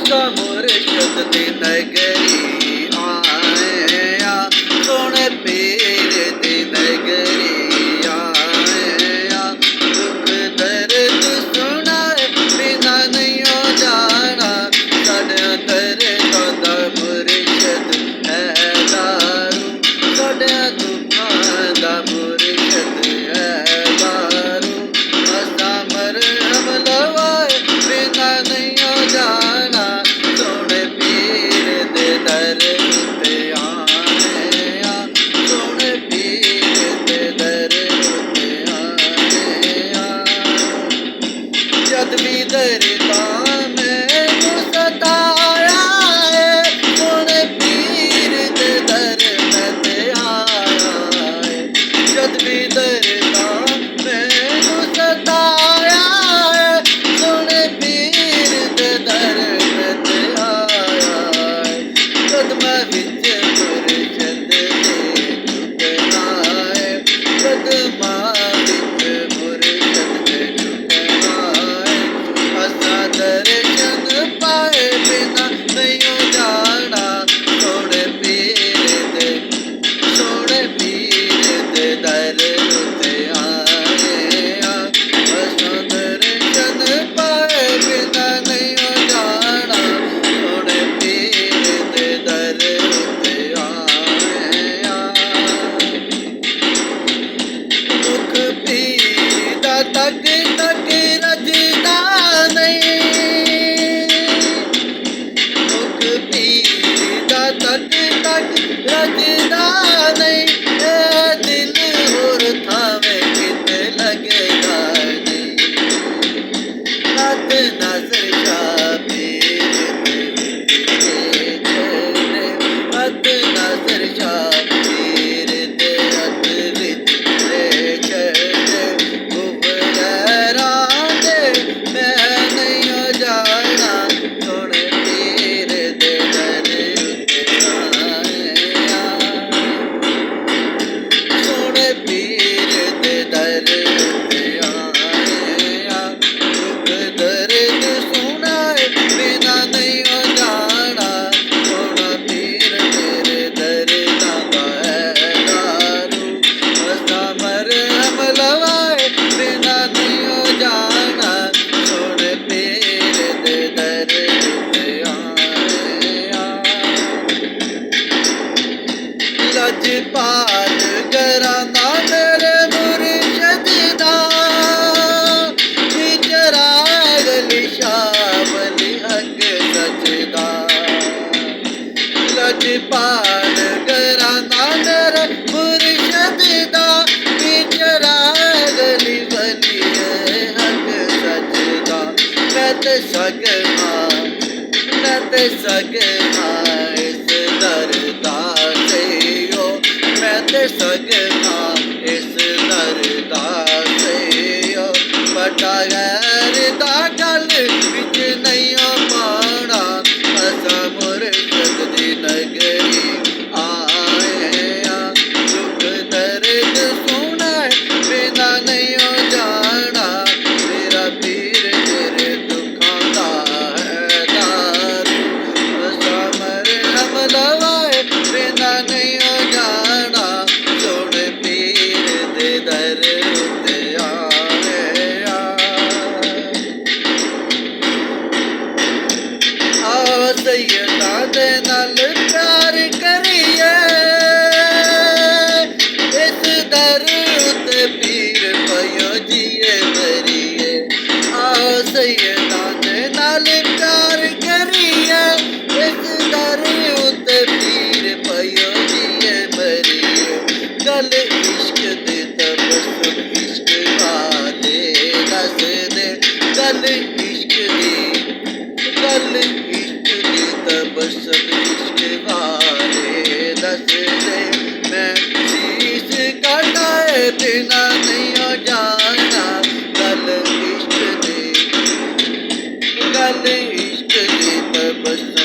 मुर्शद दी नगरी आया, सोने पीर दी नगरी आया। दुख दर्द सुनाए बिना नहीं जाना, साढ़े अंदर दा मुर्शद है दारू, साढ़े दुखां दा मुर्शद है दारू। असा मरहम लवाए बिना नहीं जाना, सोने पीर दे दर ते आया, सोने पीर दे दर ते आया। जद भी दरदा मैनू सताया है, सोने पीर दे दर ते आया है। जद भी दरदा मैनू सताया है, सोने पीर दे दर ते आया है। कदमां विच मुर्शद दे झुकना है, कदमां विच मुर्शद दे झुकना है। असा दर्शन पाए बिना नहीं जाना, सोने पीर दे दर ते आया। असा दर्शन पाए बिना नहीं जाना, सोने पीर दे दर ते आया। दुख पीर दा तक तक रजदा नहीं, दुख पीर दा तक तक रजदा नहीं। ए दिल होर थावे किते लगदा नहीं, रत नजर शाह पीर दे विच चढ़े, रत नजर शाह पीर दे हथ विच चढ़े। गुबरैरां दे मैं नहीं जाना, सोने पीर दे दर ते आया, सोने पीर दे दर ते आया। दुख दर्द सुनाए बिना नहीं जाना, सोना पीर मेरे दर्दां दा है दारू। असा मरहम लवाए बिना नहीं जाना, सोने पीर दे दर ते आया। लजपाल घराना मेरे मुर्शद दा, चराग लिशावली हक सजदा। लजपाल घराना मेरे मुर्शद दा, चराग लिवली हक सजदा। मैं ते सगना इस दरदा से हो, मैं ते सगना इस दरदा से हो। बटा गैर दा गल विच नहीं पाना, असा मुर्शद दी नगरी आया। दुख दर्द सुनाए बिना नहीं जाना, मेरा पीर तेरे दुखां दा है दारू। असा मरहम लवाए बिना नहीं जाना, सोने पीर दे दर ते आया। आओ सैयदा दे नाल प्यार करिए, इस दर ते पीर पयो जिए मरिए। आओ सैयदा दे नाल प्यार करिए, इस दर ते पीर पयो जिए मरिए। गल इश्क दे तबस्सुम इश्क वाले दस दे, गल इश्क दी तबस्सुम इश्क वाले दस दे। मैं शीश कटाए बिना नहीं जाना, गल इश्क दी तबस्सुम